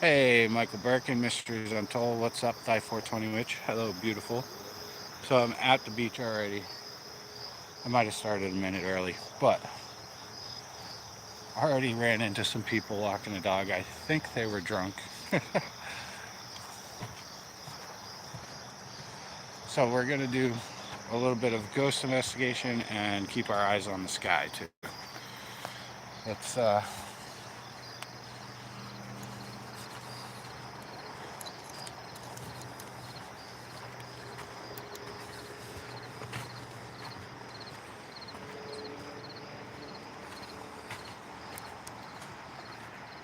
Hey, Michael Birkin, Mysteries Untold. What's up, Thigh 420 Witch? Hello, beautiful. So I'm at the beach already. I might have started a minute early, but I already ran into some people walking a dog. I think they were drunk. So we're going to do a little bit of ghost investigation and keep our eyes on the sky, too. It's,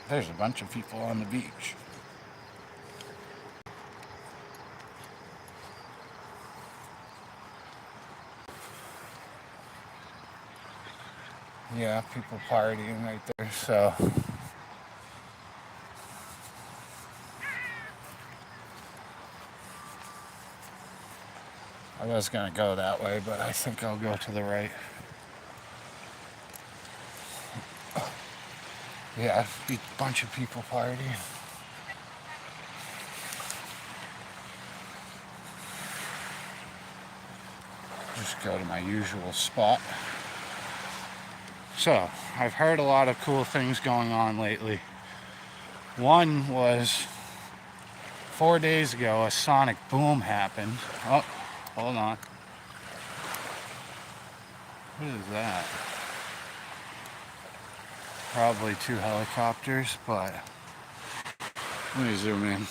there's a bunch of people on the beach. Yeah, people partying right there, so I was going to go that way, but I think I'll go to the right. Yeah, a bunch of people partying. Just go to my usual spot. So, I've heard a lot of cool things going on lately. One was 4 days ago, a sonic boom happened. Oh, hold on. What is that? Probably two helicopters, but let me zoom in.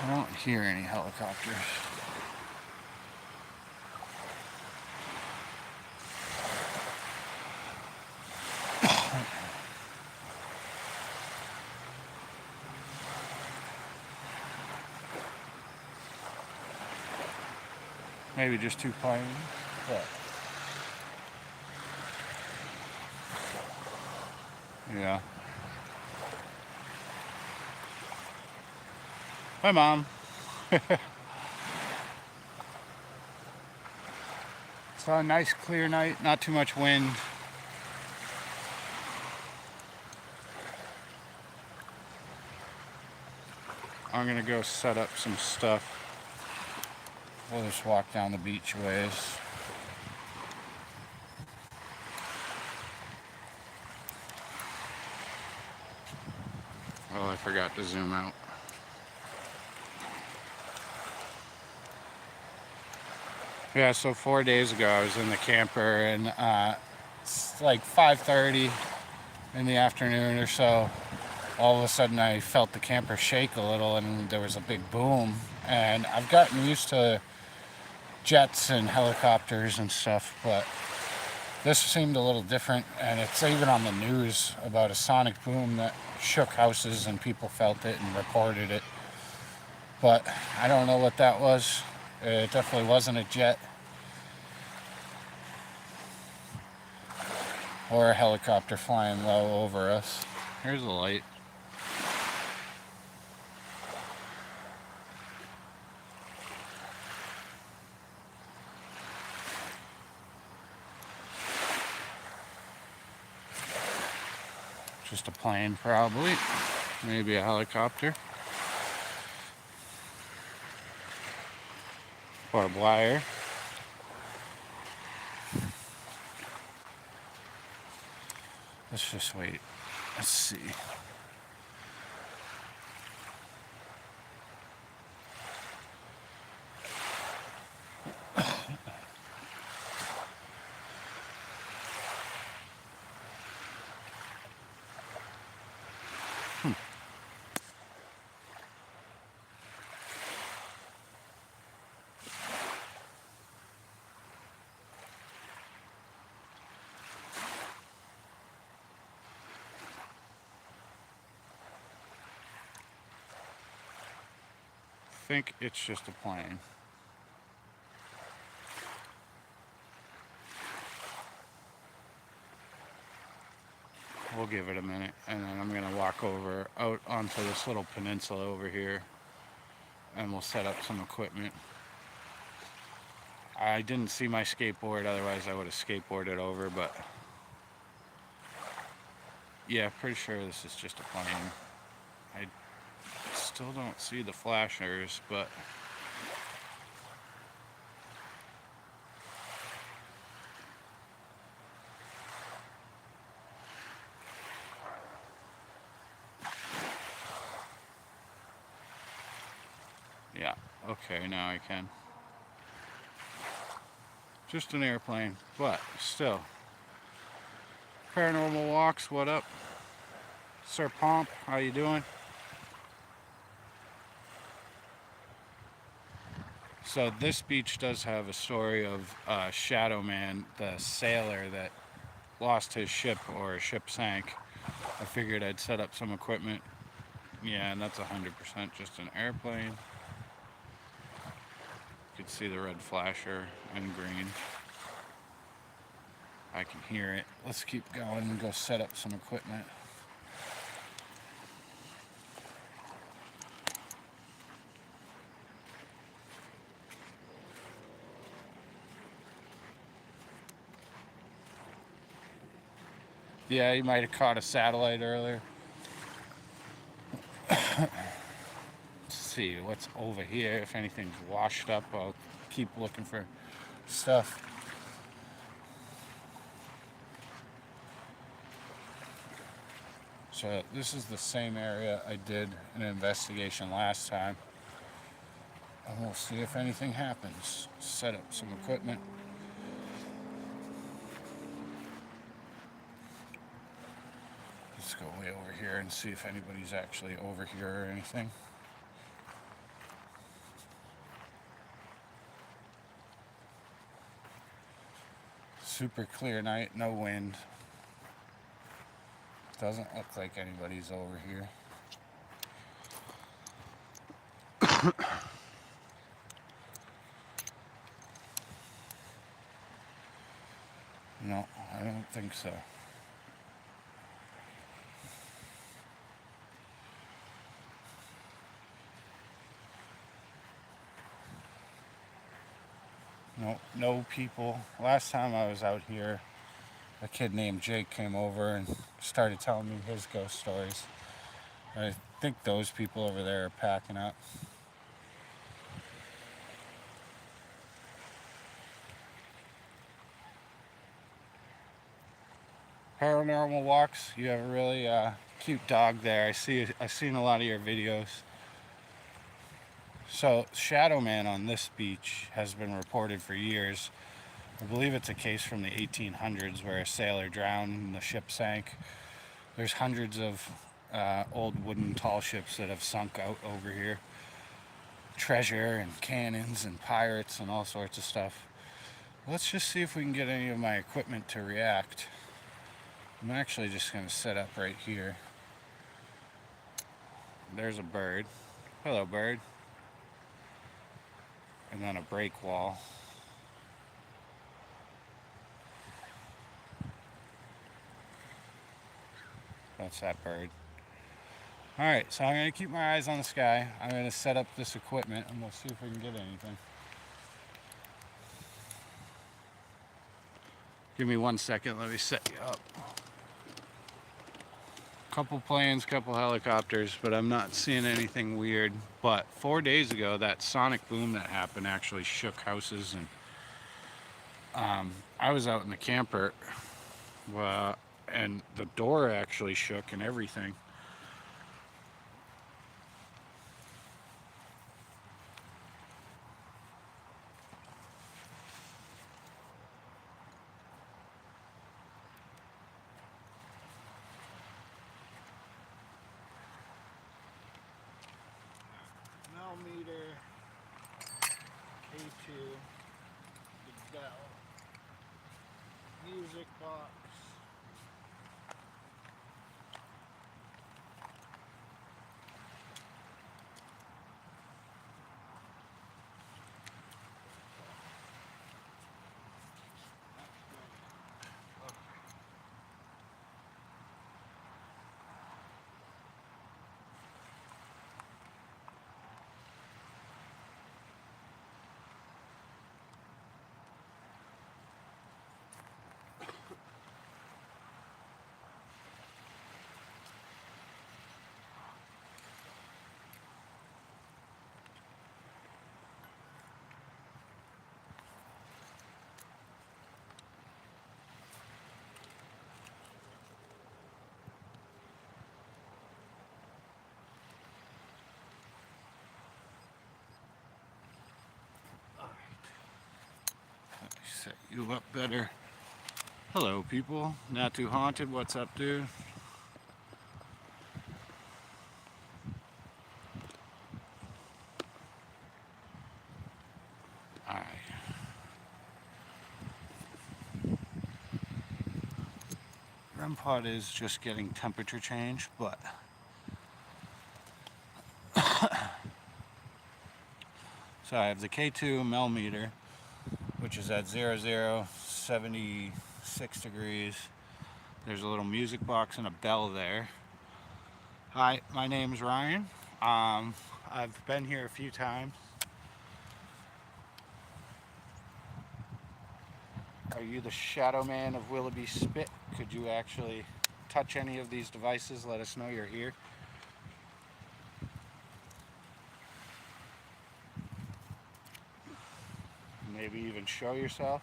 I don't hear any helicopters. Maybe just two planes, but yeah. Hi, Mom. It's a nice clear night, not too much wind. I'm gonna go set up some stuff. We'll just walk down the beach ways. Oh, I forgot to zoom out. Yeah, so 4 days ago I was in the camper and it's like 5:30 in the afternoon or so. All of a sudden I felt the camper shake a little and there was a big boom. And I've gotten used to jets and helicopters and stuff, but this seemed a little different. And it's even on the news about a sonic boom that shook houses and people felt it and reported it. But I don't know what that was. It definitely wasn't a jet or a helicopter flying low over us. Here's a light. Just a plane, probably. Maybe a helicopter. Or a wire. Let's just wait. Let's see. I think it's just a plane. We'll give it a minute, and then I'm gonna walk out onto this little peninsula over here, and we'll set up some equipment. I didn't see my skateboard, otherwise I would have skateboarded over, but yeah, pretty sure this is just a plane. I still don't see the flashers, but yeah, okay, now I can. Just an airplane, but still. Paranormal Walks, what up? Sir Pomp, how you doing? So this beach does have a story of Shadow Man, the sailor that lost his ship or a ship sank. I figured I'd set up some equipment. Yeah, and that's 100% just an airplane. You can see the red flasher and green. I can hear it. Let's keep going and go set up some equipment. Yeah, you might have caught a satellite earlier. Let's see what's over here. If anything's washed up, I'll keep looking for stuff. So this is the same area I did an investigation last time. And we'll see if anything happens. Set up some equipment. Let's go way over here and see if anybody's actually over here or anything. Super clear night, no wind. Doesn't look like anybody's over here. No, I don't think so. No, no people. Last time I was out here, a kid named Jake came over and started telling me his ghost stories. I think those people over there are packing up. Paranormal Walks, you have a really cute dog there. I've seen a lot of your videos. So Shadow Man on this beach has been reported for years. I believe it's a case from the 1800s where a sailor drowned and the ship sank. There's hundreds of old wooden tall ships that have sunk out over here. Treasure and cannons and pirates and all sorts of stuff. Let's just see if we can get any of my equipment to react. I'm actually just going to set up right here. There's a bird. Hello, bird. And then a break wall. That's that bird. Alright, so I'm going to keep my eyes on the sky. I'm going to set up this equipment and we'll see if we can get anything. Give me 1 second, let me set you up. Couple planes, couple helicopters, but I'm not seeing anything weird. But 4 days ago, that sonic boom that happened actually shook houses, and I was out in the camper, and the door actually shook and everything. Meter A2, the bell, music box. set you up better. Hello, people. Not Too Haunted. What's up, dude? Alright. REM pod is just getting temperature change, but so I have the K2 millimeter, which is at 76 degrees. There's a little music box and a bell there. Hi, my name's Ryan. I've been here a few times. Are you the shadow man of Willoughby Spit? Could you actually touch any of these devices? Let us know you're here. Maybe even show yourself.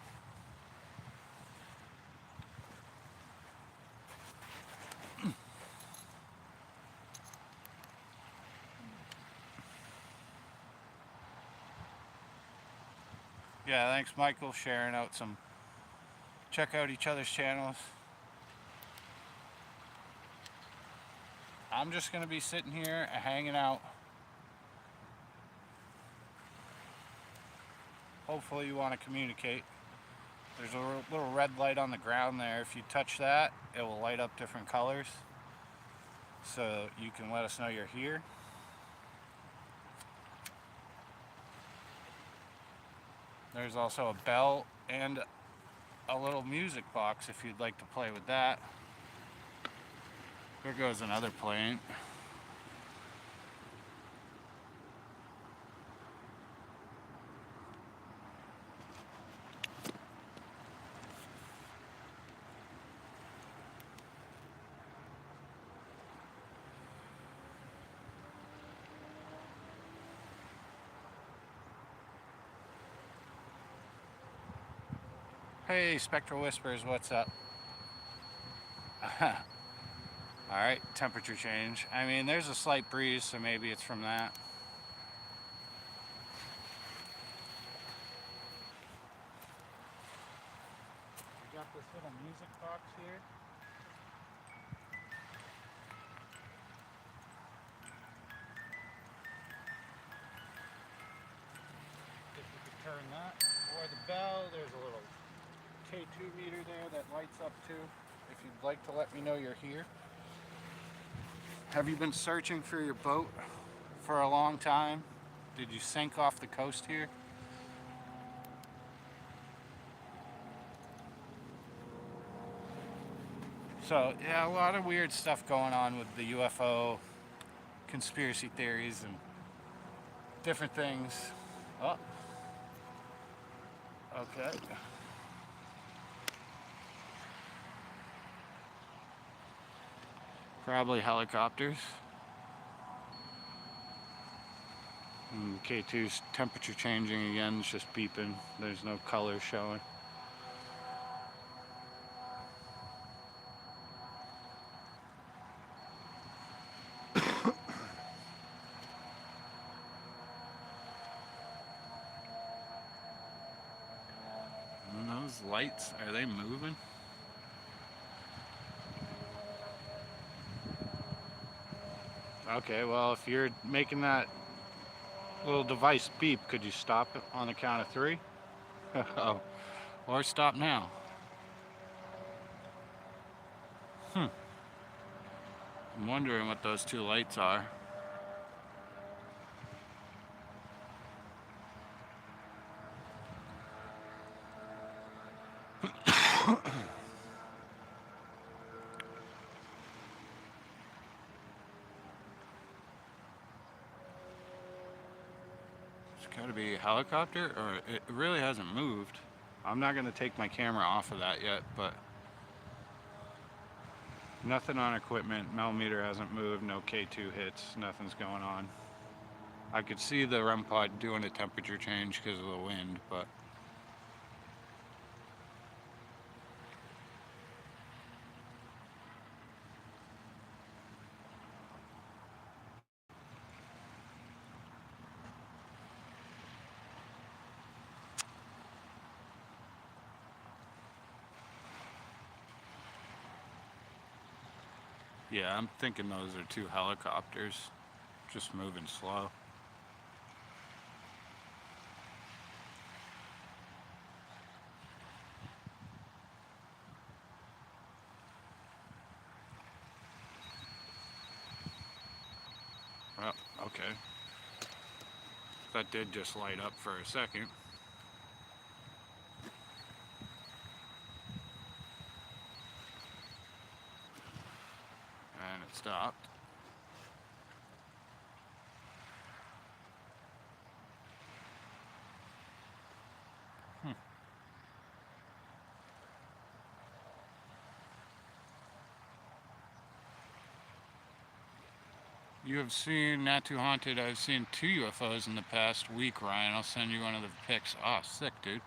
Yeah, thanks Michael, sharing out some, check out each other's channels. I'm just gonna be sitting here hanging out. Hopefully you want to communicate. There's a little red light on the ground there. If you touch that, it will light up different colors. So you can let us know you're here. There's also a bell and a little music box if you'd like to play with that. There goes another plane. Hey, Spectral Whispers, what's up? Alright, temperature change. I mean, there's a slight breeze, so maybe it's from that. We got this little music box here. If you could turn that, or the bell, there's a little K2 meter there that lights up too. If you'd like to let me know you're here. Have you been searching for your boat for a long time? Did you sink off the coast here? So yeah, a lot of weird stuff going on with the UFO conspiracy theories and different things. Oh, okay. Probably helicopters. And K2's temperature changing again, it's just beeping. There's no color showing. And those lights, are they moving? Okay, well, if you're making that little device beep, could you stop it on the count of 3? Oh, or stop now. I'm wondering what those 2 lights are. It's gotta be a helicopter, or it really hasn't moved. I'm not gonna take my camera off of that yet, but nothing on equipment. Millimeter hasn't moved, no K2 hits, nothing's going on. I could see the REM pod doing a temperature change because of the wind, but Yeah, I'm thinking those are two helicopters just moving slow. Well, okay. That did just light up for a second. And it stopped. Hmm. You have seen Not Too Haunted. I've seen two UFOs in the past week, Ryan. I'll send you one of the pics. Oh, sick, dude.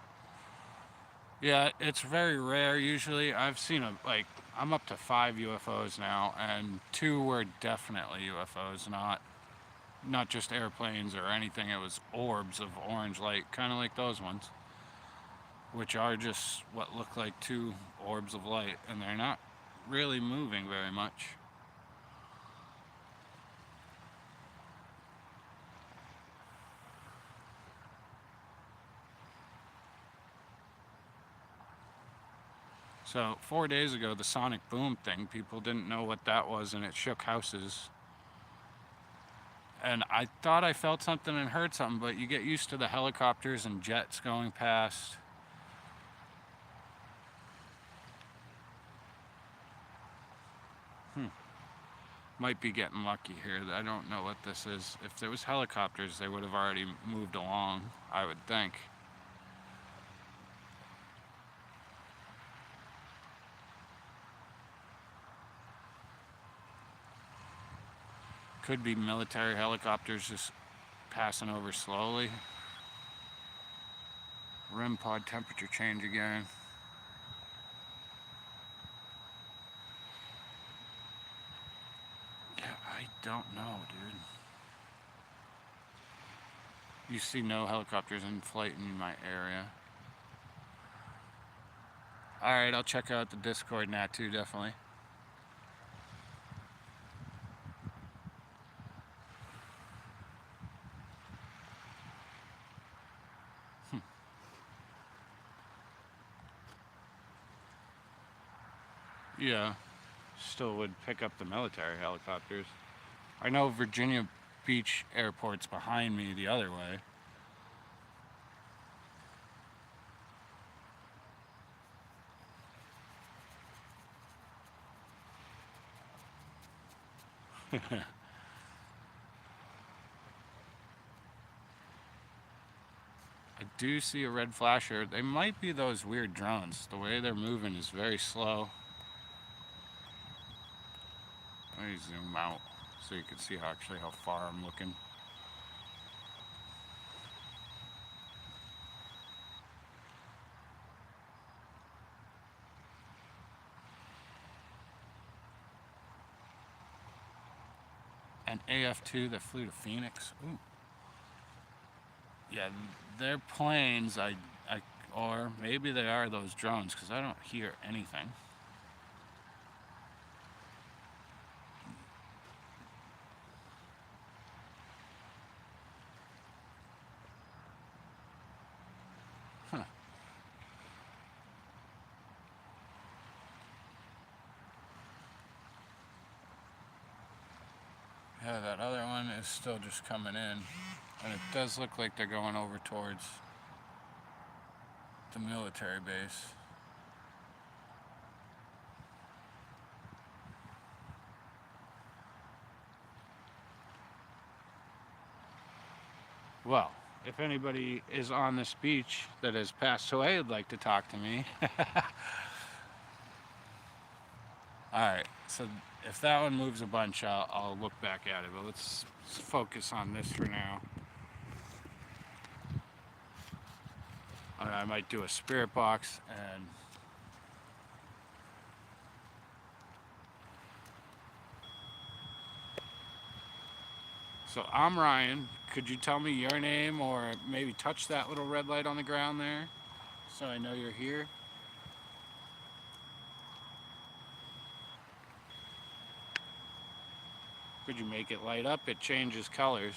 Yeah, it's very rare. Usually, I've seen I'm up to 5 UFOs now, and two were definitely UFOs, not just airplanes or anything. It was orbs of orange light, kind of like those ones, which are just what look like two orbs of light, and they're not really moving very much. So 4 days ago, the sonic boom thing, people didn't know what that was, and it shook houses. And I thought I felt something and heard something, but you get used to the helicopters and jets going past. Hmm. Might be getting lucky here. I don't know what this is. If there was helicopters, they would have already moved along, I would think. Could be military helicopters just passing over slowly. REM pod temperature change again. Yeah, I don't know, dude. You see no helicopters in flight in my area. Alright, I'll check out the Discord now too, definitely. Yeah, still would pick up the military helicopters. I know Virginia Beach Airport's behind me the other way. I do see a red flasher. They might be those weird drones. The way they're moving is very slow. Let me zoom out so you can see how far I'm looking. An AF-2 that flew to Phoenix. Ooh. Yeah, they're planes. Or maybe they are those drones because I don't hear anything. Huh. Yeah, that other one is still just coming in. And it does look like they're going over towards the military base. Well, if anybody is on this beach that has passed away would like to talk to me. Alright, so if that one moves a bunch, I'll look back at it. But let's focus on this for now. I might do a spirit box and so I'm Ryan. Could you tell me your name or maybe touch that little red light on the ground there so I know you're here? Could you make it light up? It changes colors.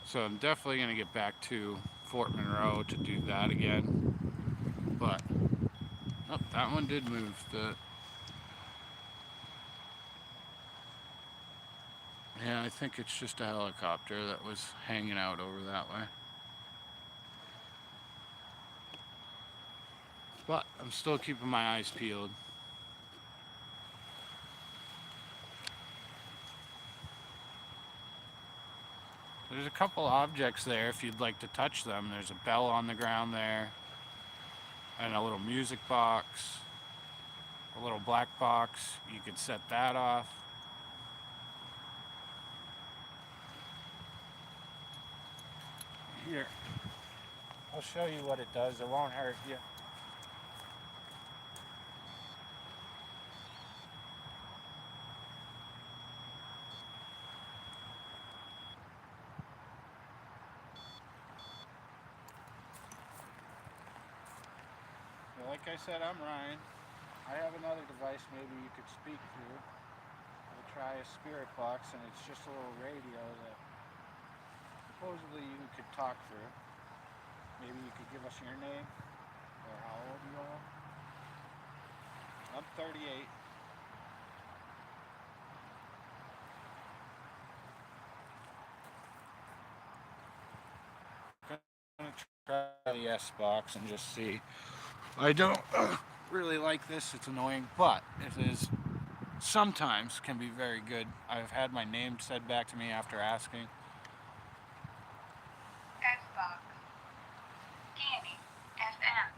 So I'm definitely going to get back to Fort Monroe to do that again. But, oh, that one did move. Yeah, I think it's just a helicopter that was hanging out over that way. But I'm still keeping my eyes peeled. There's a couple objects there if you'd like to touch them. There's a bell on the ground there, and a little music box, a little black box. You could set that off. Here, I'll show you what it does. It won't hurt you. Well, like I said, I'm Ryan. I have another device maybe you could speak through. We'll try a spirit box, and it's just a little radio that supposedly you could talk through. Maybe you could give us your name or how old you are. I'm 38. I'm going to try the S box and just see. I don't really like this. It's annoying, but it is sometimes can be very good. I've had my name said back to me after asking. S-Box. Scanning. FM.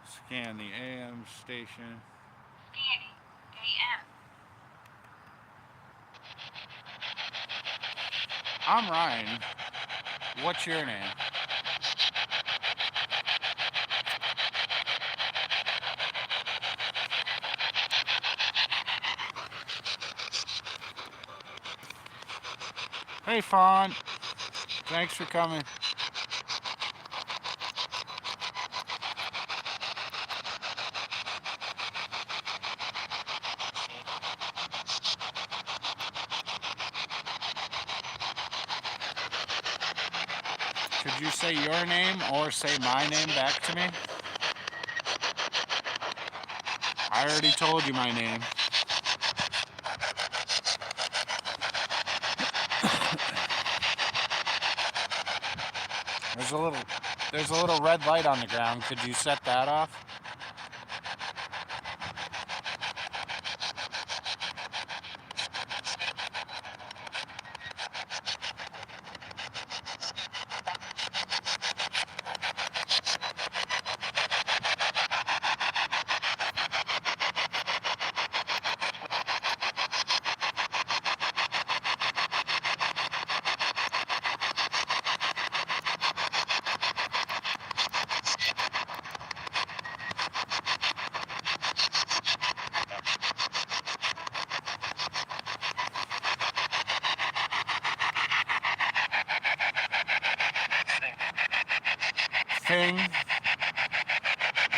Scan the AM station. Scanning. AM. I'm Ryan. What's your name? Hey, Fawn. Thanks for coming. Could you say your name or say my name back to me? I already told you my name. There's a little red light on the ground. Could you set that off?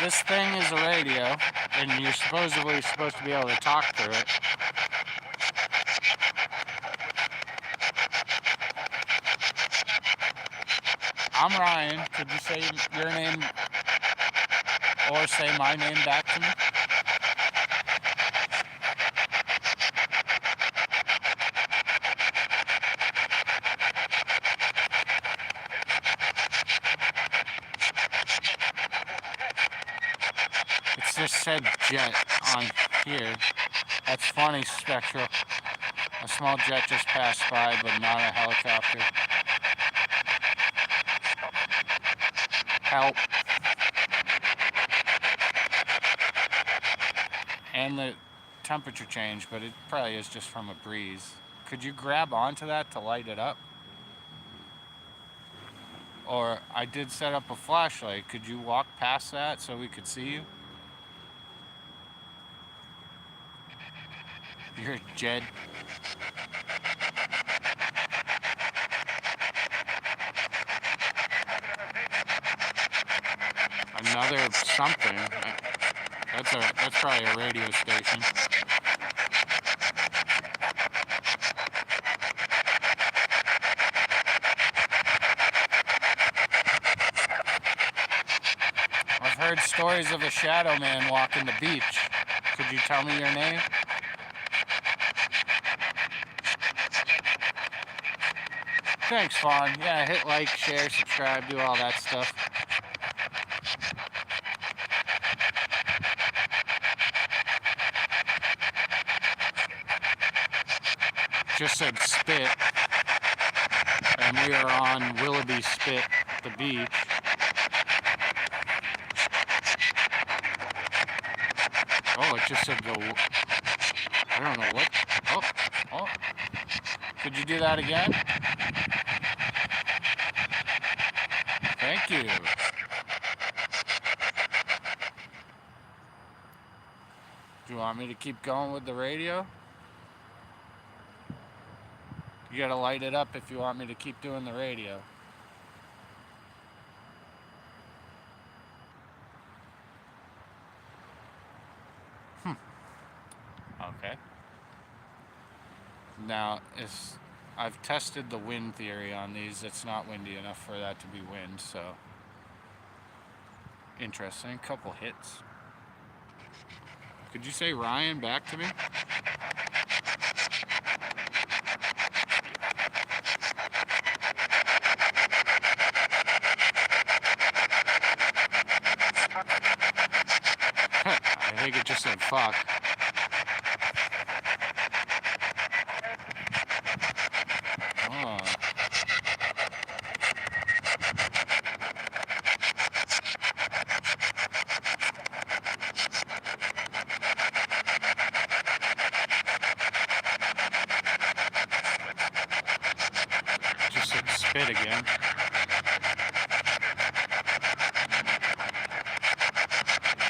This thing is a radio, and you're supposedly supposed to be able to talk through it. I'm Ryan. Could you say your name or say my name back to me? It just said jet on here. That's funny, Spectral. A small jet just passed by, but not a helicopter. Help. And the temperature changed, but it probably is just from a breeze. Could you grab onto that to light it up? Or I did set up a flashlight. Could you walk past that so we could see you? You're Jed. Another something. That's probably a radio station. I've heard stories of a shadow man walking the beach. Could you tell me your name? Thanks, Fawn. Yeah, hit like, share, subscribe, do all that stuff. Just said spit, and we are on Willoughby Spit, the beach. Oh, it just said go. I don't know what. Oh. Could you do that again? Thank you. Do you want me to keep going with the radio? You gotta light it up if you want me to keep doing the radio. Okay. Now, I've tested the wind theory on these. It's not windy enough for that to be wind, so interesting. Couple hits. Could you say Ryan back to me? I think it just said fuck. Oh. Just said spit again.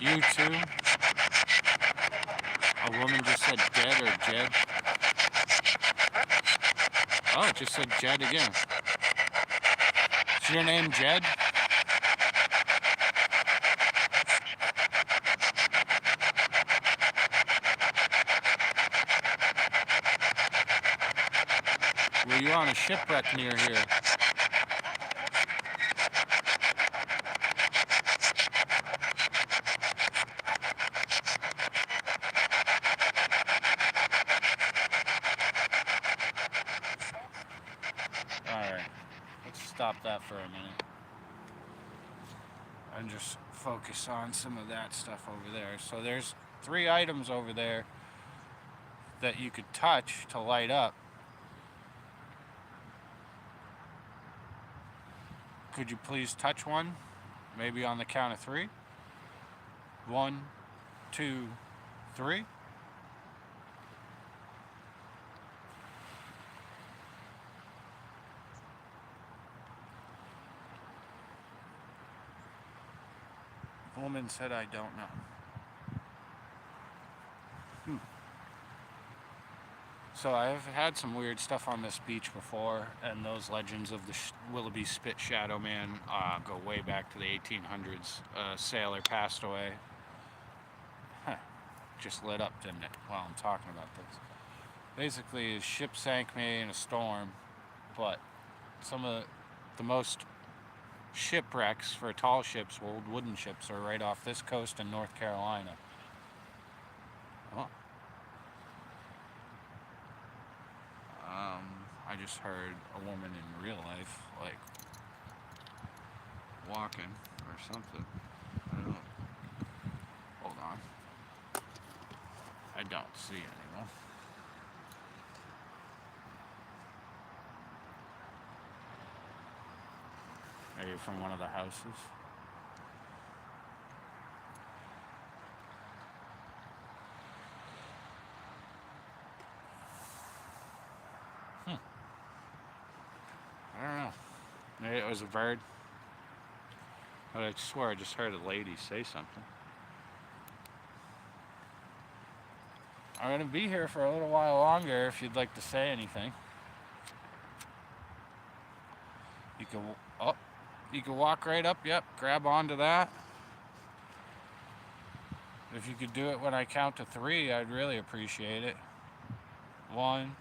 You too? A woman just said dead or Jed? Oh, it just said Jed again. Is your name Jed? Were you on a shipwreck near here? Alright, let's stop that for a minute. And just focus on some of that stuff over there. So there's 3 items over there that you could touch to light up. Could you please touch one? Maybe on the count of 3? 1, 2, 3. Woman said, I don't know. So I've had some weird stuff on this beach before, and those legends of the Willoughby Spit Shadow Man go way back to the 1800s. A sailor passed away. Just lit up, didn't it, while I'm talking about this. Basically, his ship sank me in a storm, but some of the most shipwrecks for tall ships, old wooden ships, are right off this coast in North Carolina. Oh. I just heard a woman in real life, like, walking or something. I don't know. Hold on. I don't see anyone. Are you from one of the houses? I don't know. Maybe it was a bird. But I swear I just heard a lady say something. I'm going to be here for a little while longer if you'd like to say anything. You can walk right up, yep, grab onto that. If you could do it when I count to 3, I'd really appreciate it. 1,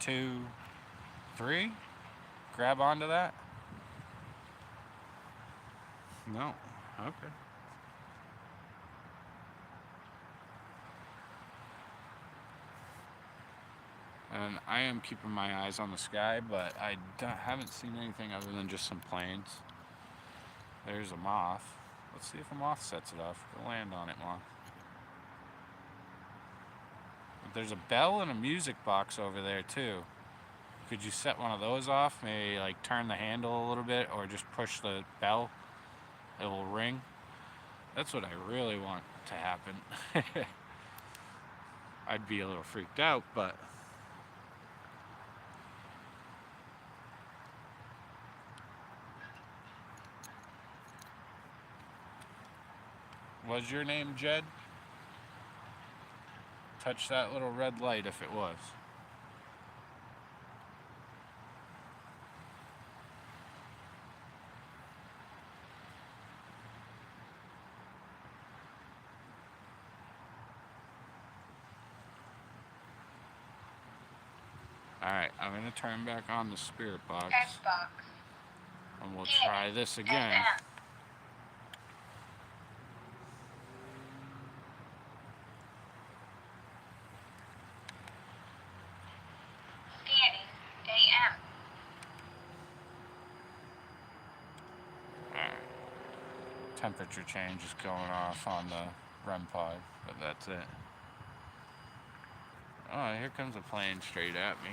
2, 3. Grab onto that. No. Okay. And I am keeping my eyes on the sky, but I haven't seen anything other than just some planes. There's a moth. Let's see if a moth sets it off. Go land on it, moth. But there's a bell and a music box over there too. Could you set one of those off? Maybe like turn the handle a little bit, or just push the bell. It will ring. That's what I really want to happen. I'd be a little freaked out, but was your name Jed? Touch that little red light if it was. Alright, I'm going to turn back on the spirit box. Xbox. And we'll try this again. FM. Scanning. AM. Alright. Temperature change is going off on the REM pod, but that's it. Oh, here comes a plane straight at me.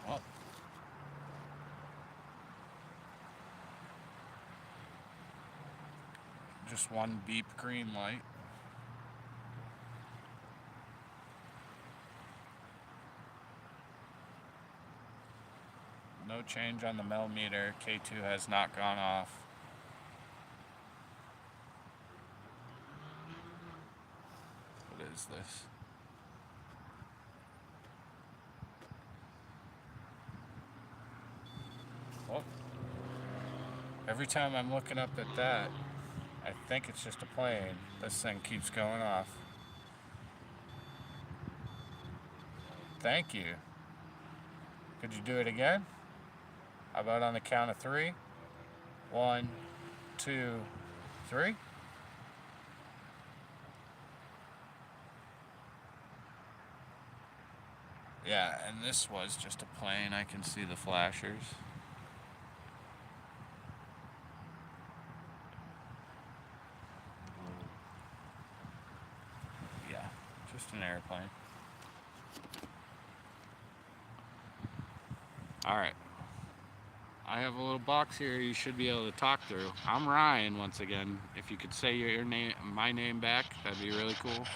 Well, just one beep green light. No change on the millimeter. K2 has not gone off. What is this? Well, every time I'm looking up at that, I think it's just a plane. This thing keeps going off. Thank you. Could you do it again? How about on the count of 3? 1, 2, 3. Yeah, and this was just a plane. I can see the flashers. Yeah, just an airplane. Alright. I have a little box here you should be able to talk through. I'm Ryan once again. If you could say your name, my name back, that'd be really cool.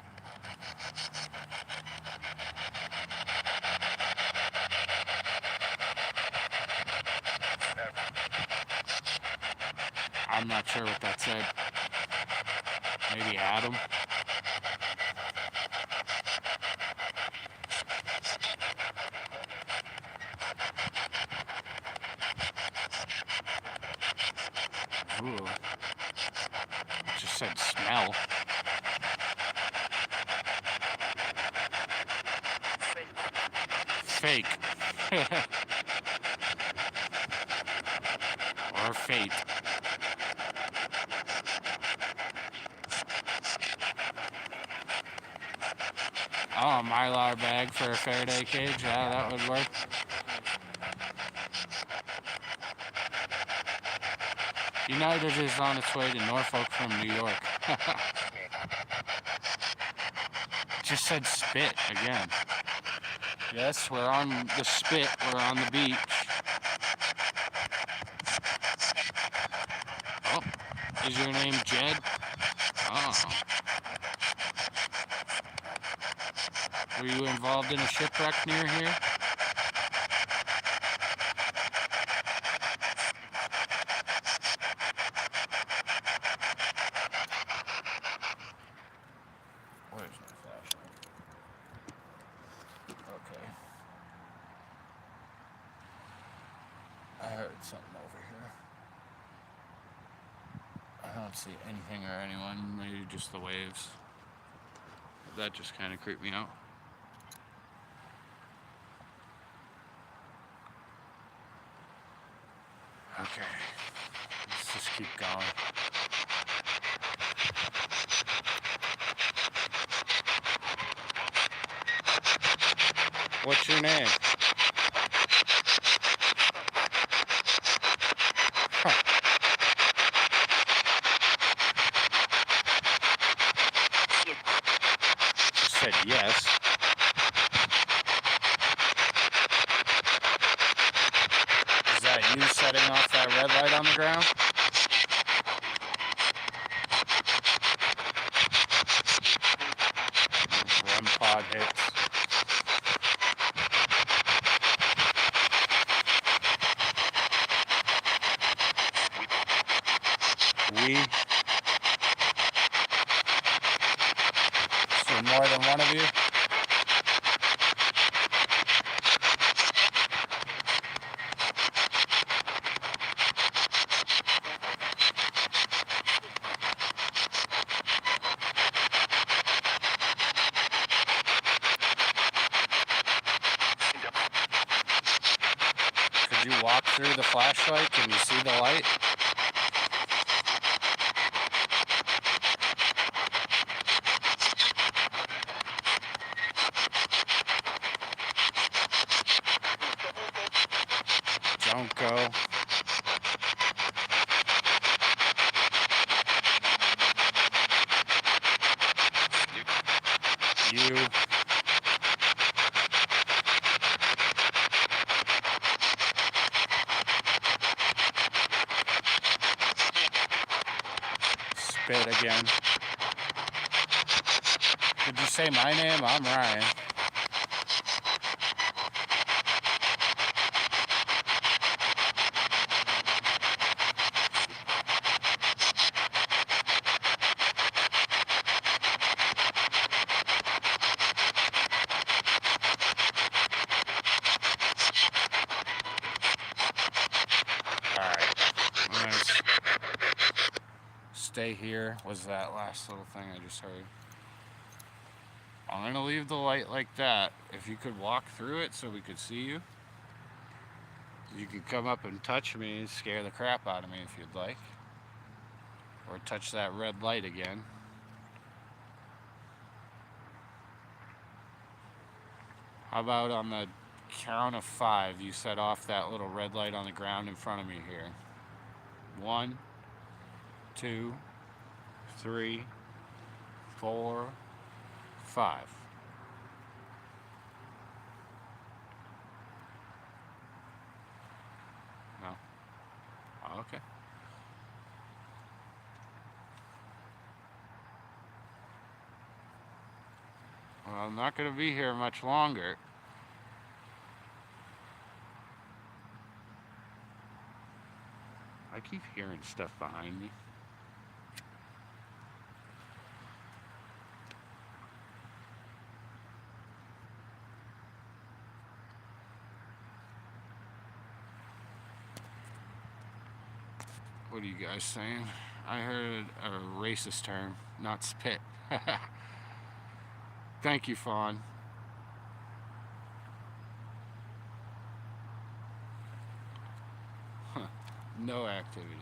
I'm not sure what that said. Maybe Adam. Ooh. It just said smell. Fake. Or fate. Oh, a Mylar bag for a Faraday cage? Yeah, that would work. United is on its way to Norfolk from New York. Just said spit again. Yes, we're on the spit. We're on the beach. Oh, is your name Jed? Oh. Were you involved in a shipwreck near here? Where's my flashlight? Okay. at something over here. I don't see anything or anyone, maybe just the waves. That just kind of creeped me out. Okay, let's just keep going. What's your name? Huh. She said yes. Is that you setting off that red light on the ground? REM pod hits. We. So more than one of you? Could you walk through the flashlight? Can you see the light? Don't go. You. Spit again. Did you say my name? I'm Ryan. Stay here was that last little thing I just heard. I'm gonna leave the light like that. If you could walk through it so we could see you, you could come up and touch me and scare the crap out of me if you'd like, or touch that red light again. How about on the count of 5 you set off that little red light on the ground in front of me here? 1, 2, 3, 4, 5. No? Oh, okay. Well, I'm not going to be here much longer. I keep hearing stuff behind me. What are you guys saying? I heard a racist term, not spit. Thank you, Fawn. Huh. No activity.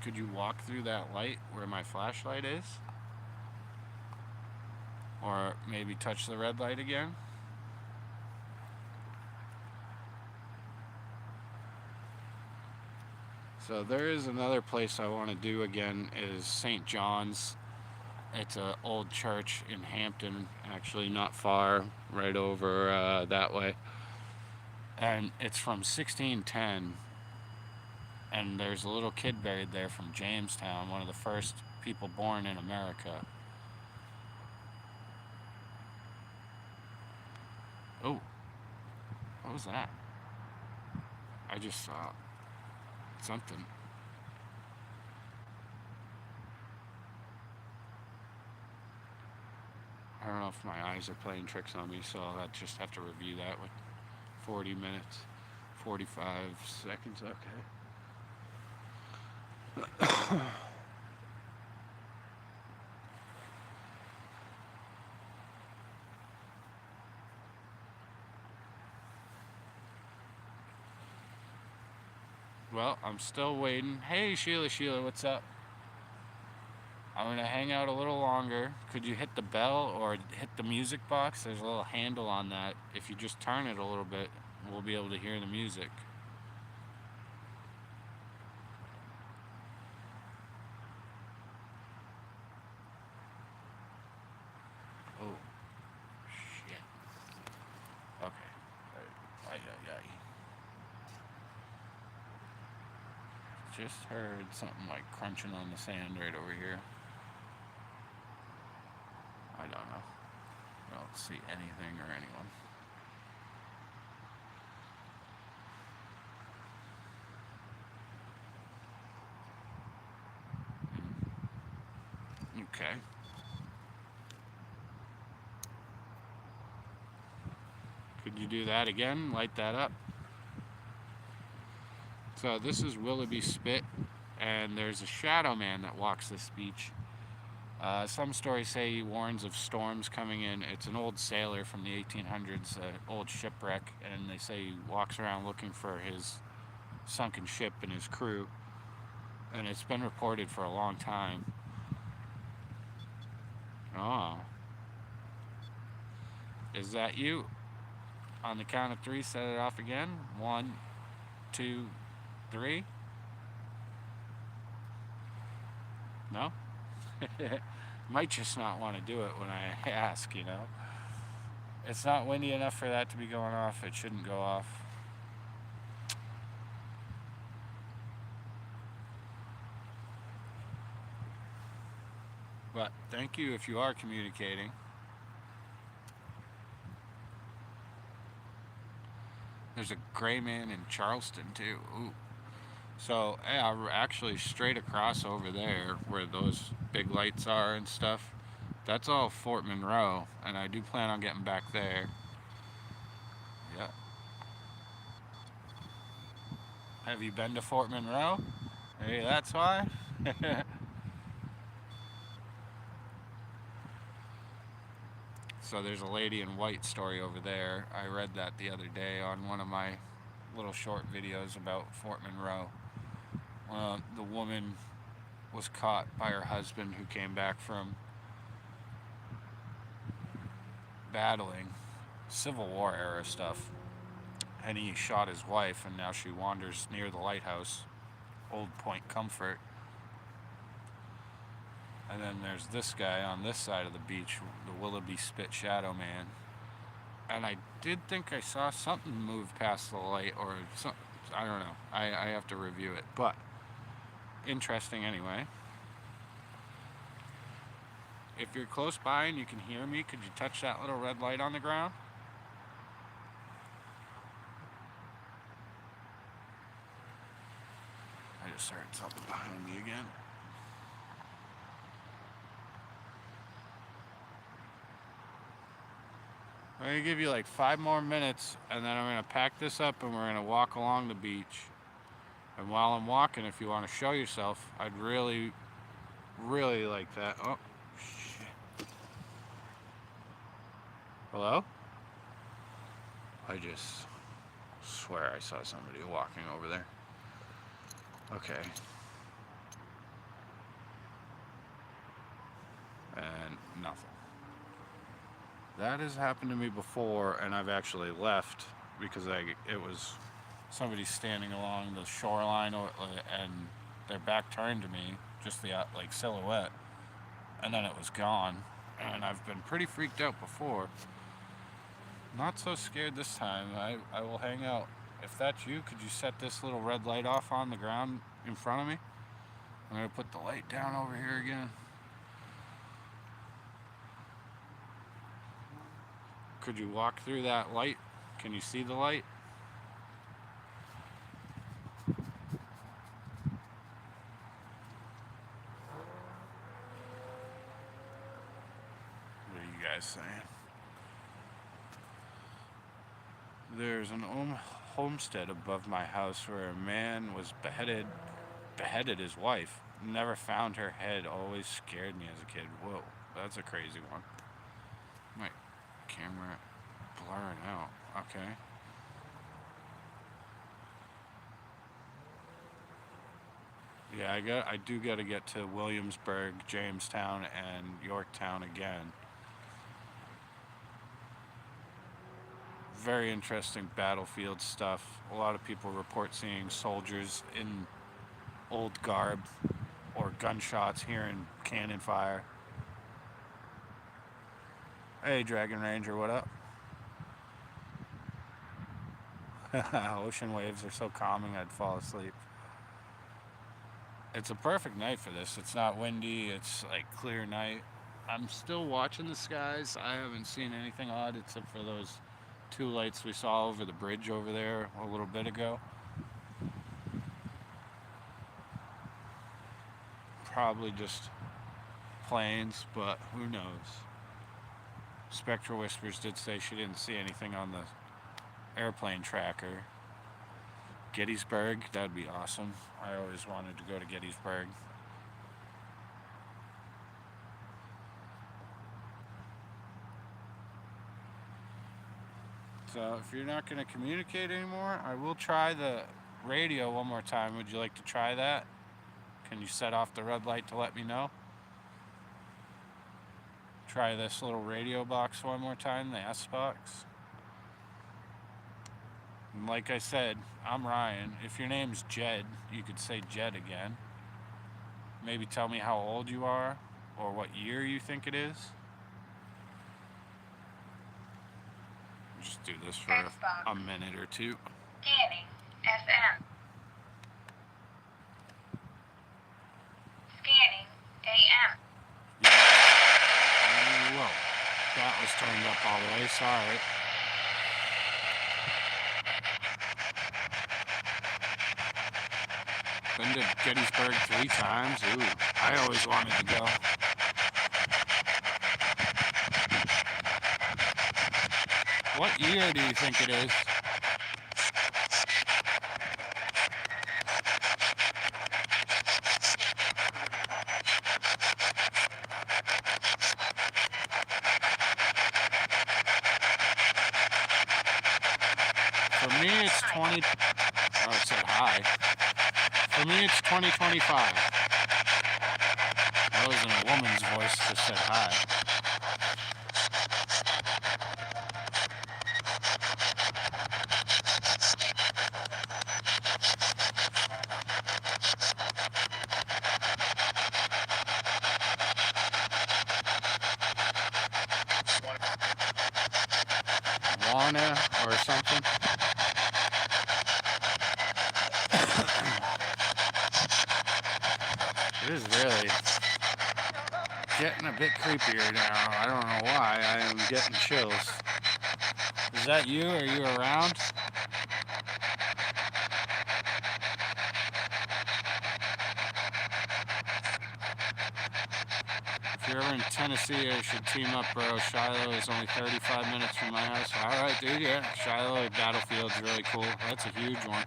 Could you walk through that light where my flashlight is? Or maybe touch the red light again? So there is another place I want to do again, is St. John's. It's an old church in Hampton, actually not far, right over that way. And it's from 1610. And there's a little kid buried there from Jamestown, one of the first people born in America. Oh, what was that? I just saw something. don't know if my eyes are playing tricks on me, so I'll just have to review that with 40 minutes, 45 seconds. Okay. Well, I'm still waiting. Hey, Sheila, what's up? I'm going to hang out a little longer. Could you hit the bell or hit the music box? There's a little handle on that. If you just turn it a little bit, we'll be able to hear the music. Oh, shit. Okay. Ay. Just heard something like crunching on the sand right over here. I don't know. I don't see anything or anyone. Okay. Could you do that again? Light that up. So this is Willoughby Spit, and there's a shadow man that walks this beach. Some stories say he warns of storms coming in. It's an old sailor from the 1800s, an old shipwreck, and they say he walks around looking for his sunken ship and his crew. And it's been reported for a long time. Oh. Is that you? On the count of 3, set it off again. 1, 2, 3. No? Might just not want to do it when I ask, you know. It's not windy enough for that to be going off. It shouldn't go off. But thank you if you are communicating. There's a gray man in Charleston too. Ooh. So yeah, actually straight across over there where those big lights are and stuff, that's all Fort Monroe, and I do plan on getting back there. Yeah. Have you been to Fort Monroe? Hey, that's why. So there's a lady in white story over there. I read that the other day on one of my little short videos about Fort Monroe. The woman was caught by her husband who came back from battling Civil War era stuff, and he shot his wife, and now she wanders near the lighthouse, Old Point Comfort. And then there's this guy on this side of the beach, the Willoughby Spit Shadow Man. And I did think I saw something move past the light, or something. I don't know. I have to review it. But interesting anyway. If you're close by and you can hear me, could you touch that little red light on the ground? I just heard something behind me again. I'm going to give you like 5 more minutes, and then I'm going to pack this up and we're going to walk along the beach. And while I'm walking, if you want to show yourself, I'd really, really like that. Oh, shit. Hello? I just swear I saw somebody walking over there. Okay. And nothing. That has happened to me before, and I've actually left because it was somebody standing along the shoreline, and their back turned to me, just the like silhouette, and then it was gone. And I've been pretty freaked out before. Not so scared this time. I will hang out. If that's you, could you set this little red light off on the ground in front of me? I'm gonna put the light down over here again. Could you walk through that light? Can you see the light? What do you guys guy's saying. There's an homestead above my house where a man was beheaded his wife. Never found her head. Always scared me as a kid. Whoa, that's a crazy one. My camera blurring out. Okay. Yeah, I do got to get to Williamsburg, Jamestown, and Yorktown again. Very interesting battlefield stuff. A lot of people report seeing soldiers in old garb or gunshots, hearing cannon fire. Hey, Dragon Ranger, what up? Ocean waves are so calming I'd fall asleep. It's a perfect night for this. It's not windy, it's like clear night. I'm still watching the skies. I haven't seen anything odd except for those two lights we saw over the bridge over there a little bit ago. Probably just planes, but who knows. Spectral Whispers did say she didn't see anything on the airplane tracker. Gettysburg, that'd be awesome. I always wanted to go to Gettysburg. So if you're not going to communicate anymore, I will try the radio one more time. Would you like to try that? Can you set off the red light to let me know? Try this little radio box one more time, the S box. And like I said, I'm Ryan. If your name's Jed, you could say Jed again. Maybe tell me how old you are or what year you think it is. Just do this for a minute or two. Scanning. FM. Scanning. AM. Whoa. That was turned up all the way. Sorry. Been to Gettysburg 3 times. Ooh, I always wanted to go. What year do you think it is? For me, it's 20. Oh, it said hi. For me, it's 2025. That wasn't a woman's voice, just said hi. Wanna or something. It is really getting a bit creepier now. I don't know why. I am getting chills. Is that you? Are you around? If you're ever in Tennessee, I should team up, bro. Shiloh is only 35 minutes from my house. All right, dude. Yeah, Shiloh Battlefield's really cool. That's a huge one.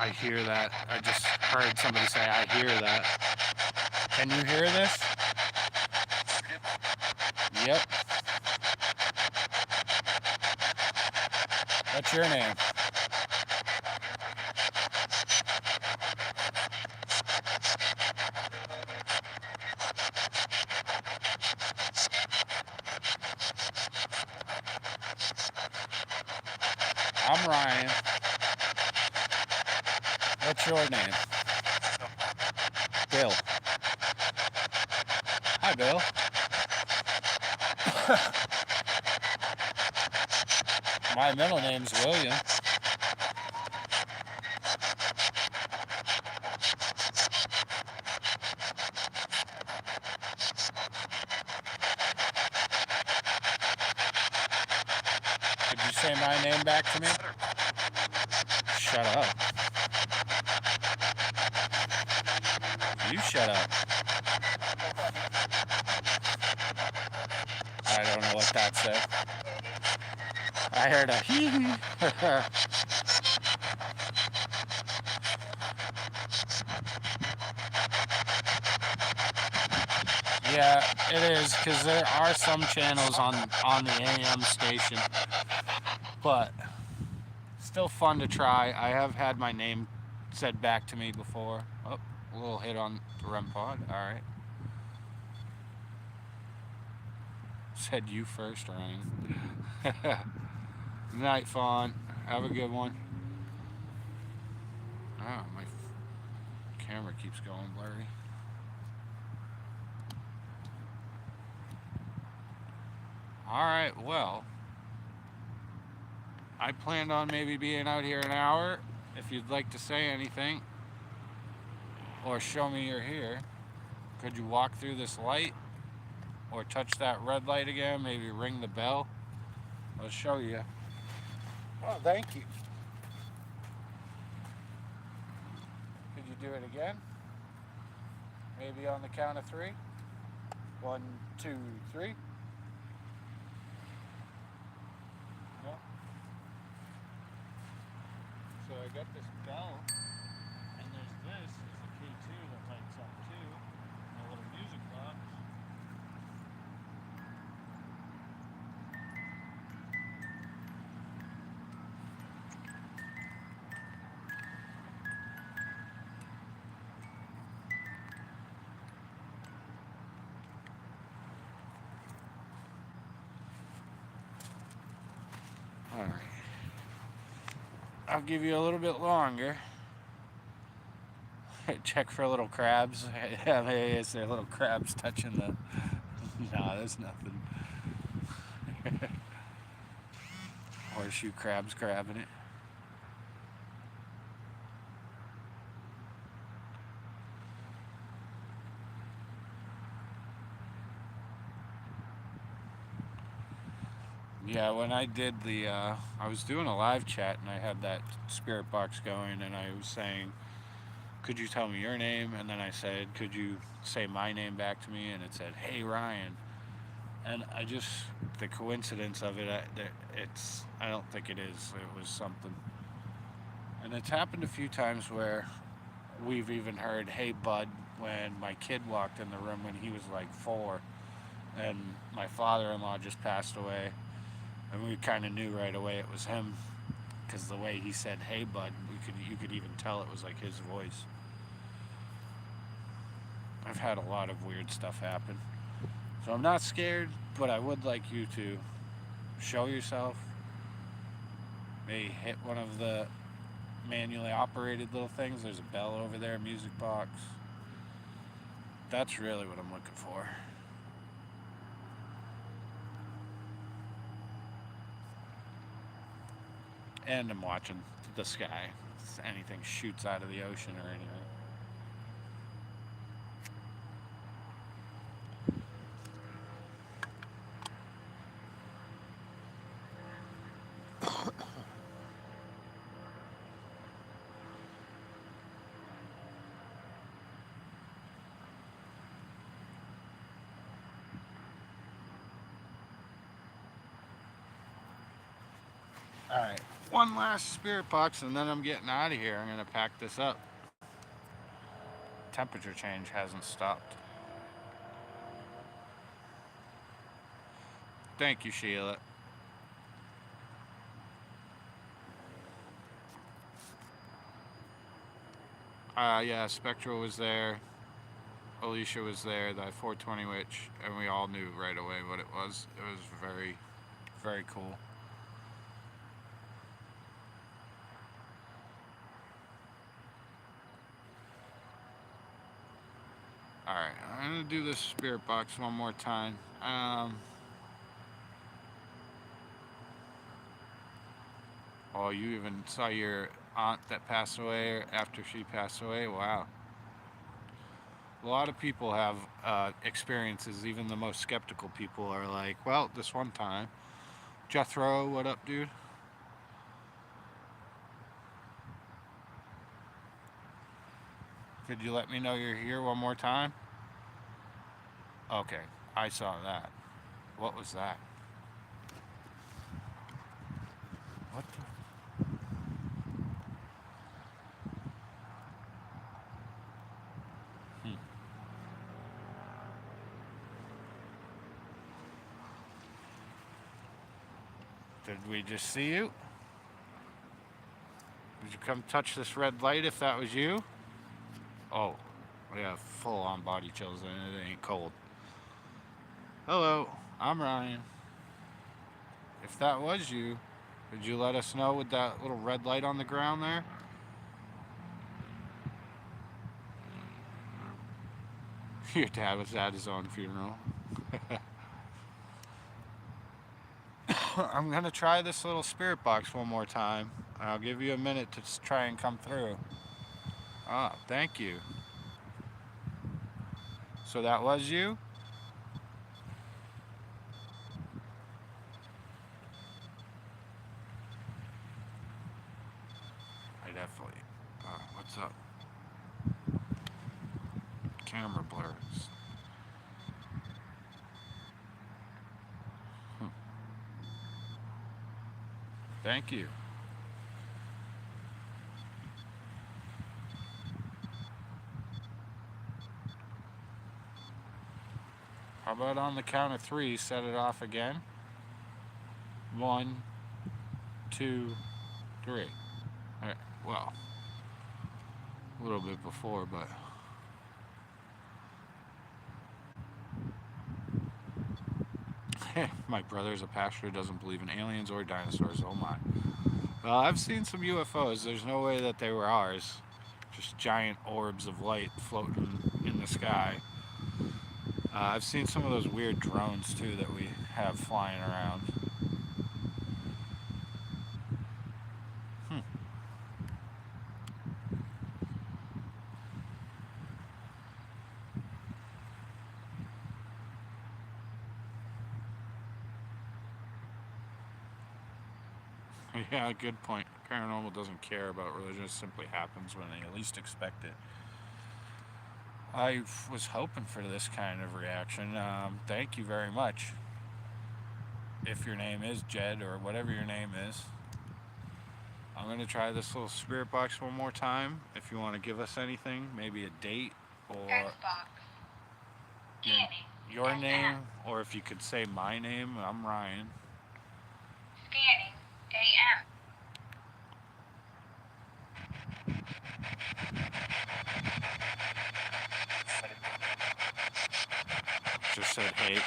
I hear that. I just heard somebody say, I hear that. Can you hear this? Yep. What's your name? I'm Ryan. What's your name? Bill. Hi, Bill. My middle name's William. Could you say my name back to me? Shut up. You shut up. I don't know what that said. I heard a hee hee. Yeah, it is, because there are some channels on the AM station, but still fun to try. I have had my name said back to me before. Oh, a little hit on the REM pod. All right. Said you first, Ryan. Night, Fawn. Have a good one. Oh, my camera keeps going blurry. All right, well, I planned on maybe being out here an hour. If you'd like to say anything or show me you're here, could you walk through this light or touch that red light again? Maybe ring the bell. I'll show you. Oh, thank you. Could you do it again? Maybe on the count of 3. 1, 2, 3. No. So I got this bell, and there's this is a K2 that lights up too, and a little music box. All right. I'll give you a little bit longer. Check for little crabs. Yeah, is there little crabs touching the... Nah, there's nothing. Horseshoe crabs grabbing it. Yeah, when I did the, I was doing a live chat and I had that spirit box going and I was saying, could you tell me your name? And then I said, could you say my name back to me? And it said, hey, Ryan. And I just, the coincidence of it, I don't think it is. It was something. And it's happened a few times where we've even heard, hey, bud, when my kid walked in the room when he was like 4 and my father-in-law just passed away. And we kind of knew right away it was him because the way he said, hey, bud, you could even tell it was like his voice. I've had a lot of weird stuff happen. So I'm not scared, but I would like you to show yourself. Maybe hit one of the manually operated little things. There's a bell over there, a music box. That's really what I'm looking for. And I'm watching the sky. If anything shoots out of the ocean or anything. Alright, one last spirit box and then I'm getting out of here. I'm going to pack this up. Temperature change hasn't stopped. Thank you, Sheila. Yeah, Spectra was there. Alicia was there, the 420 witch, and we all knew right away what it was. It was very, very cool. Alright, I'm going to do this spirit box one more time. Oh, you even saw your aunt that passed away after she passed away? Wow. A lot of people have experiences. Even the most skeptical people are like, well, this one time. Jethro, what up, dude? Could you let me know you're here one more time? Okay, I saw that. What was that? What the? Hmm. Did we just see you? Did you come touch this red light if that was you? Oh, we have full on body chills and it ain't cold. Hello, I'm Ryan. If that was you, could you let us know with that little red light on the ground there? Your dad was at his own funeral. I'm gonna try this little spirit box one more time. I'll give you a minute to try and come through. Ah, thank you. So that was you? I definitely. What's up? Camera blurs. Hmm. Thank you. How about on the count of three, set it off again? 1, 2, 3. All right, well, a little bit before, but. My brother's a pastor who doesn't believe in aliens or dinosaurs. Oh my. Well, I've seen some UFOs. There's no way that they were ours. Just giant orbs of light floating in the sky. I've seen some of those weird drones too that we have flying around. Hmm. Yeah, good point. Paranormal doesn't care about religion. It simply happens when they least expect it. I was hoping for this kind of reaction. Thank you very much. If your name is Jed or whatever your name is, I'm going to try this little spirit box one more time. If you want to give us anything, maybe a date or Xbox. Scanning. your FM. name, or if you could say my name, I'm Ryan. Scanning. AM. Just said hey.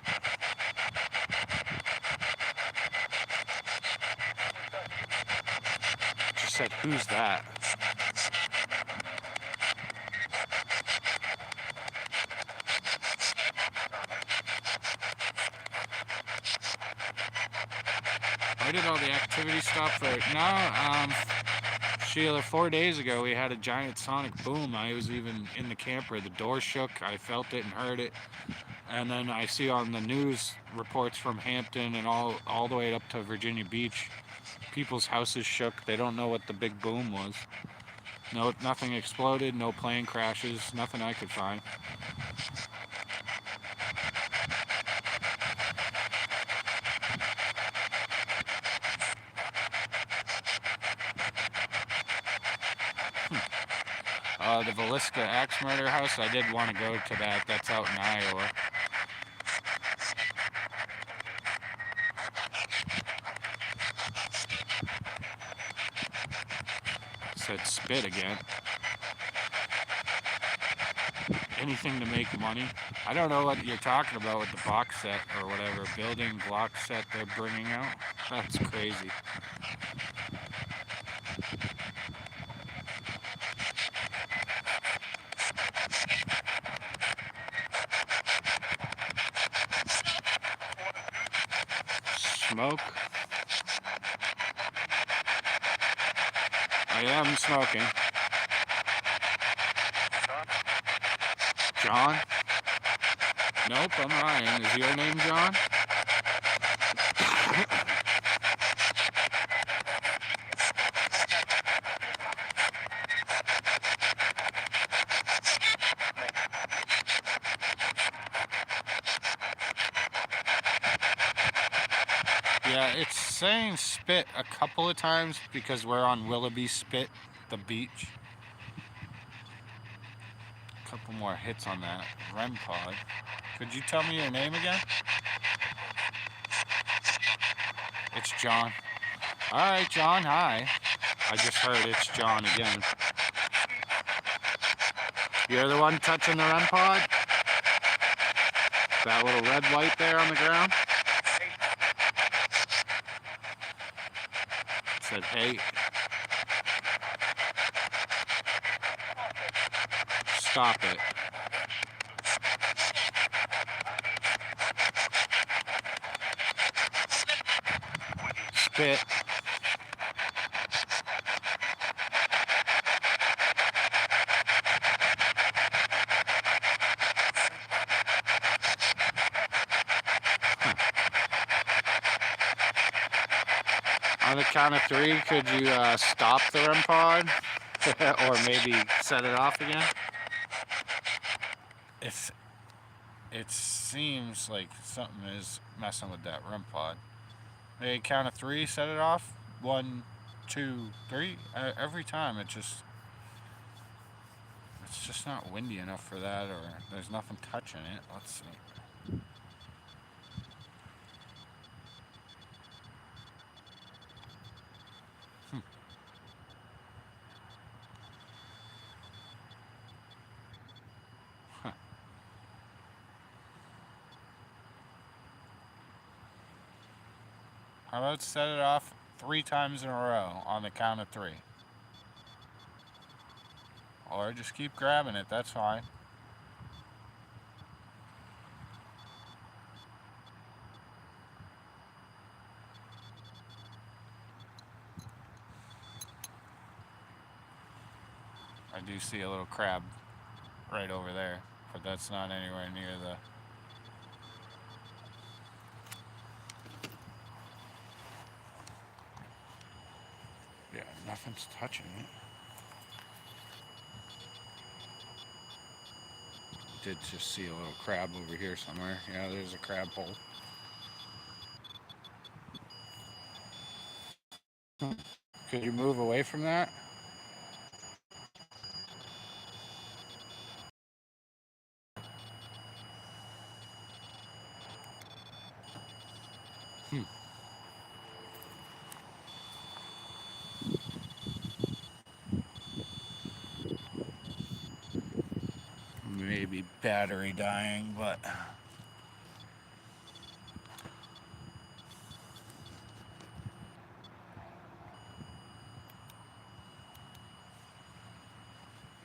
Just said who's that? Why did all the activity stop for Sheila, 4 days ago we had a giant sonic boom. I was even in the camper. The door shook. I felt it and heard it. And then I see on the news reports from Hampton and all the way up to Virginia Beach, people's houses shook. They don't know what the big boom was. No, nothing exploded. No plane crashes. Nothing I could find. The Velisca axe murder house, I did want to go to that. That's out in Iowa. Said spit again. Anything to make money. I don't know what you're talking about with the box set or whatever building block set they're bringing out. That's crazy. Smoke. I am smoking. John? Nope, I'm Ryan. Is your name John? Yeah, it's saying spit a couple of times because we're on Willoughby Spit, the beach. A couple more hits on that REM pod. Could you tell me your name again? It's John. All right, John, hi. I just heard it's John again. You're the one touching the REM pod? That little red light there on the ground? It said, hey. Stop it. Spit. On the count of 3, could you stop the REM pod? Or maybe set it off again? It seems like something is messing with that REM pod. Hey, count of 3, set it off. 1, 2, 3. Every time it's just not windy enough for that, or there's nothing touching it. Let's see. Huh. How about set it off 3 times in a row on the count of 3? Or just keep grabbing it, that's fine. I do see a little crab right over there, but that's not anywhere near the... Yeah, nothing's touching it. Did just see a little crab over here somewhere. Yeah, there's a crab hole. Could you move away from that? Maybe battery dying, but...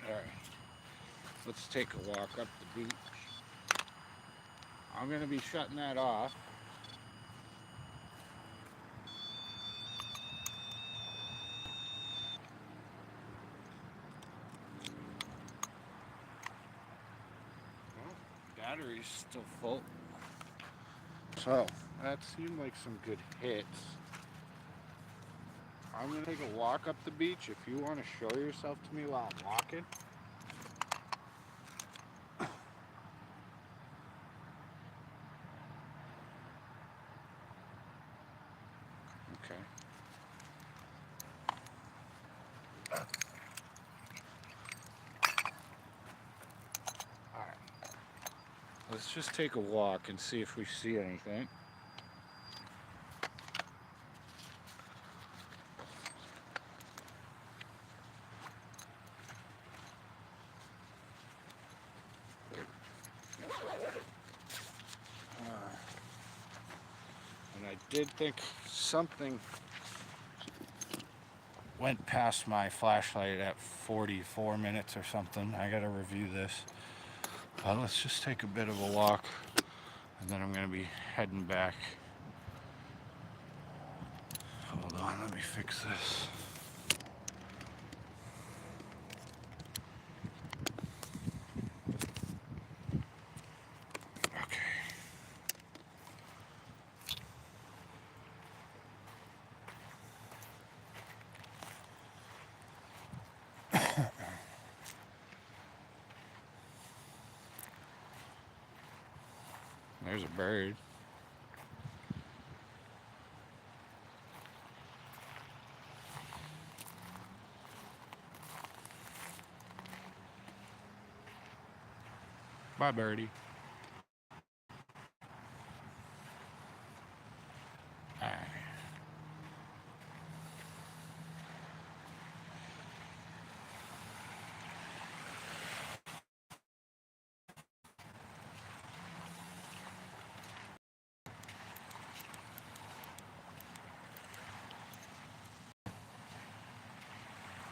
Alright. Let's take a walk up the beach. I'm going to be shutting that off. Battery's still full. So, that seemed like some good hits. I'm going to take a walk up the beach. If you want to show yourself to me while I'm walking. Okay. Alright. Let's just take a walk and see if we see anything. And I did think something went past my flashlight at 44 minutes or something. I gotta review this. But let's just take a bit of a walk, and then I'm gonna be heading back. Hold on, let me fix this. Okay. There's a bird. Bye, birdie. All right.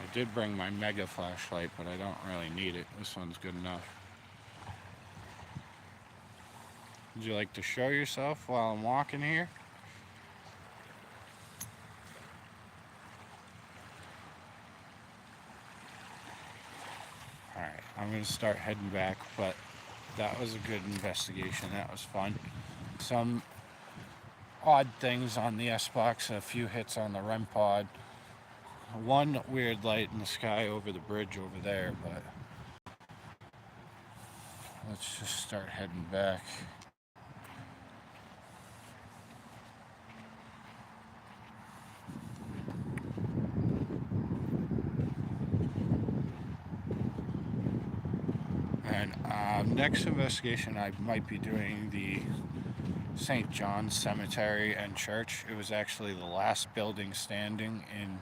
I did bring my mega flashlight, but I don't really need it. This one's good enough. Would you like to show yourself while I'm walking here? Alright, I'm going to start heading back, but that was a good investigation. That was fun. Some odd things on the S-Box, a few hits on the REM pod. One weird light in the sky over the bridge over there, but let's just start heading back. And next investigation, I might be doing the St. John's Cemetery and Church. It was actually the last building standing in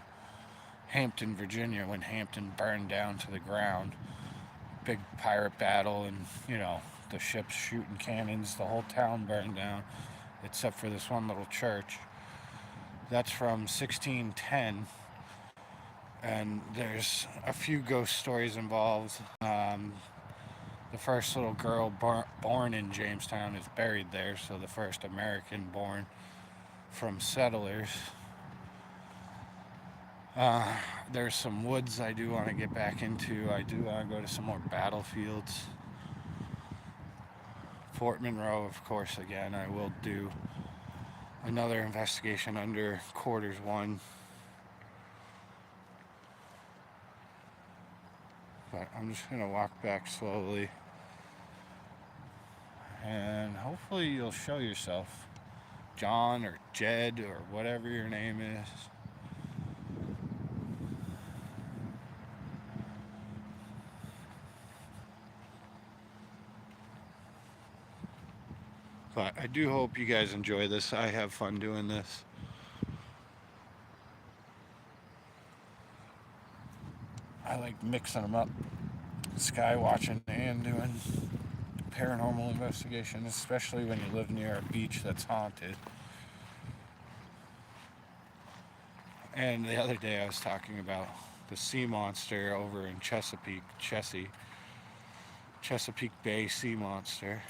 Hampton, Virginia, when Hampton burned down to the ground. Big pirate battle, and the ships shooting cannons. The whole town burned down, except for this one little church. That's from 1610, and there's a few ghost stories involved. The first little girl born in Jamestown is buried there, so the first American born from settlers. There's some woods I do want to get back into. I do want to go to some more battlefields. Fort Monroe, of course, again. I will do another investigation under Quarters 1. But I'm just going to walk back slowly. And hopefully you'll show yourself, John or Jed or whatever your name is. But I do hope you guys enjoy this. I have fun doing this. I like mixing them up, sky watching and doing paranormal investigation, especially when you live near a beach that's haunted. And the other day I was talking about the sea monster over in Chesapeake Bay sea monster.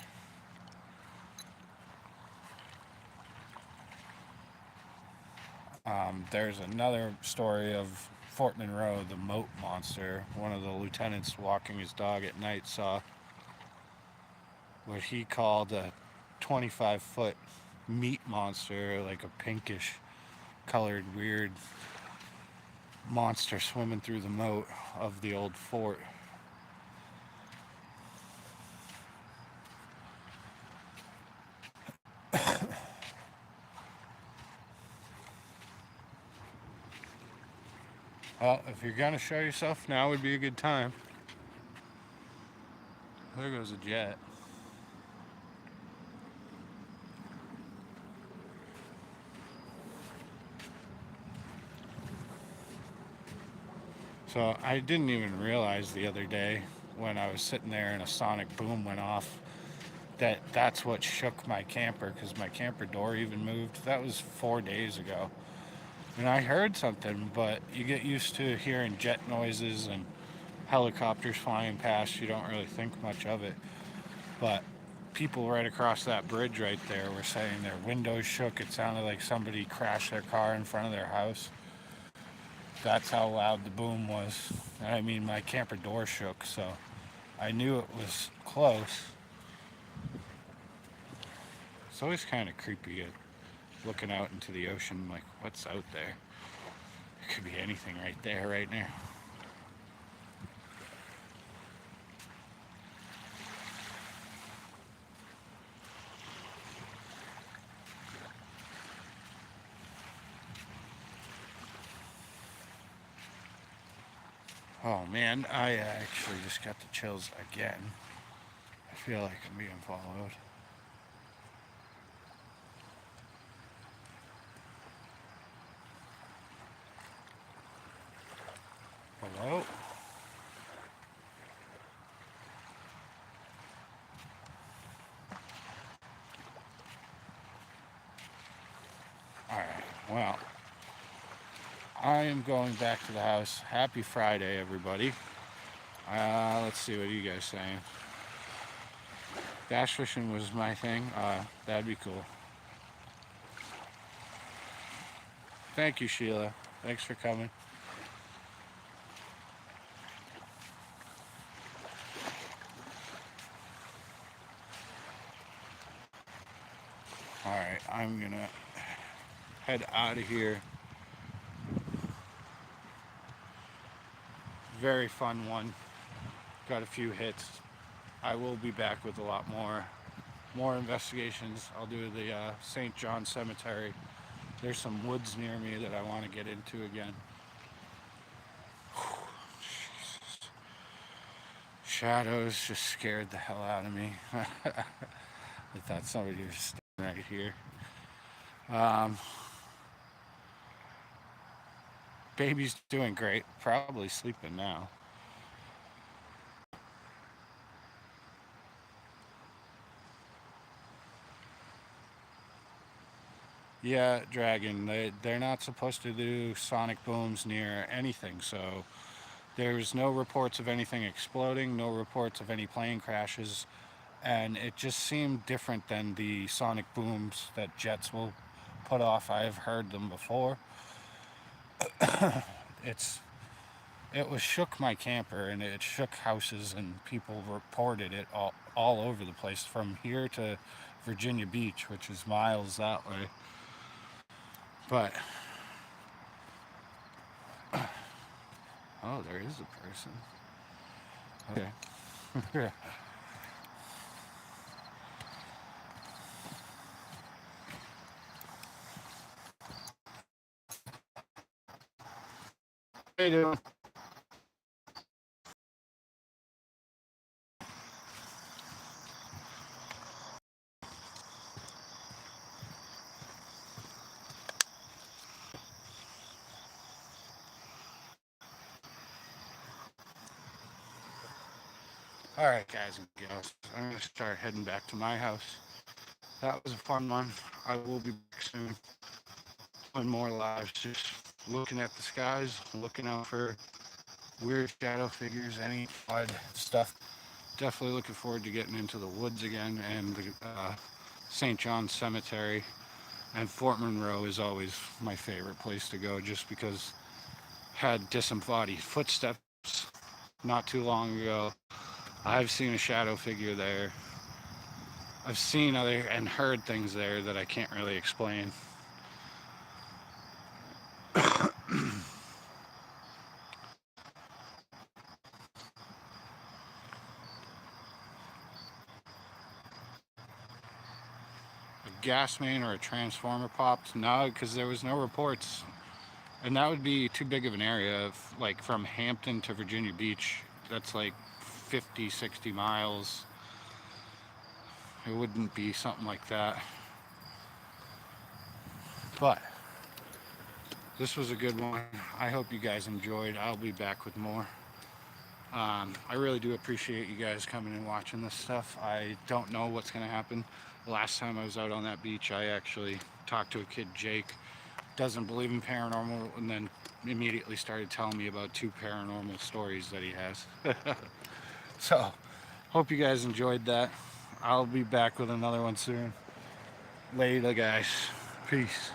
There's another story of Fort Monroe, the moat monster. One of the lieutenants walking his dog at night saw what he called a 25-foot meat monster, like a pinkish colored weird monster swimming through the moat of the old fort. Well, if you're gonna show yourself, now would be a good time. There goes a jet. So I didn't even realize the other day when I was sitting there and a sonic boom went off that that's what shook my camper, because my camper door even moved. That was 4 days ago. And I heard something, but you get used to hearing jet noises and helicopters flying past. You don't really think much of it. But people right across that bridge right there were saying their windows shook. It sounded like somebody crashed their car in front of their house. That's how loud the boom was. And I mean, my camper door shook, so I knew it was close. It's always kind of creepy looking out into the ocean, like, what's out there? It could be anything right there, right now. Oh man, I actually just got the chills again. I feel like I'm being followed. Hello? Alright, well, I am going back to the house. Happy Friday, everybody. Let's see, what are you guys saying? Bass fishing was my thing. That'd be cool. Thank you, Sheila. Thanks for coming. Alright, I'm gonna head out of here. Very fun one. Got a few hits. I will be back with a lot more investigations. I'll do the St. John Cemetery. There's some woods near me that I want to get into again. Shadows just scared the hell out of me. I thought somebody was standing right here. Baby's doing great. Probably sleeping now. Yeah, Dragon. They're not supposed to do sonic booms near anything, so there's no reports of anything exploding, no reports of any plane crashes, and it just seemed different than the sonic booms that jets will put off. I've heard them before. It was shook my camper, and it shook houses, and people reported it all over the place, from here to Virginia Beach, which is miles that way. But oh, there is a person. Okay. How you doing? All right, guys and gals, I'm gonna start heading back to my house. That was a fun one. I will be back soon. Doing more lives, just looking at the skies, looking out for weird shadow figures, any odd stuff. Definitely looking forward to getting into the woods again, and the St. John Cemetery and Fort Monroe is always my favorite place to go, just because had disembodied footsteps not too long ago. I've seen a shadow figure there. I've seen other and heard things there that I can't really explain. A gas main or a transformer popped? No, because there was no reports. And that would be too big of an area. Like from Hampton to Virginia Beach, that's like 50, 60 miles. It wouldn't be something like that. But this was a good one. I hope you guys enjoyed. I'll be back with more. I really do appreciate you guys coming and watching this stuff. I don't know what's going to happen. The last time I was out on that beach, I actually talked to a kid, Jake, doesn't believe in paranormal, and then immediately started telling me about 2 paranormal stories that he has. So, hope you guys enjoyed that. I'll be back with another one soon. Later, guys. Peace.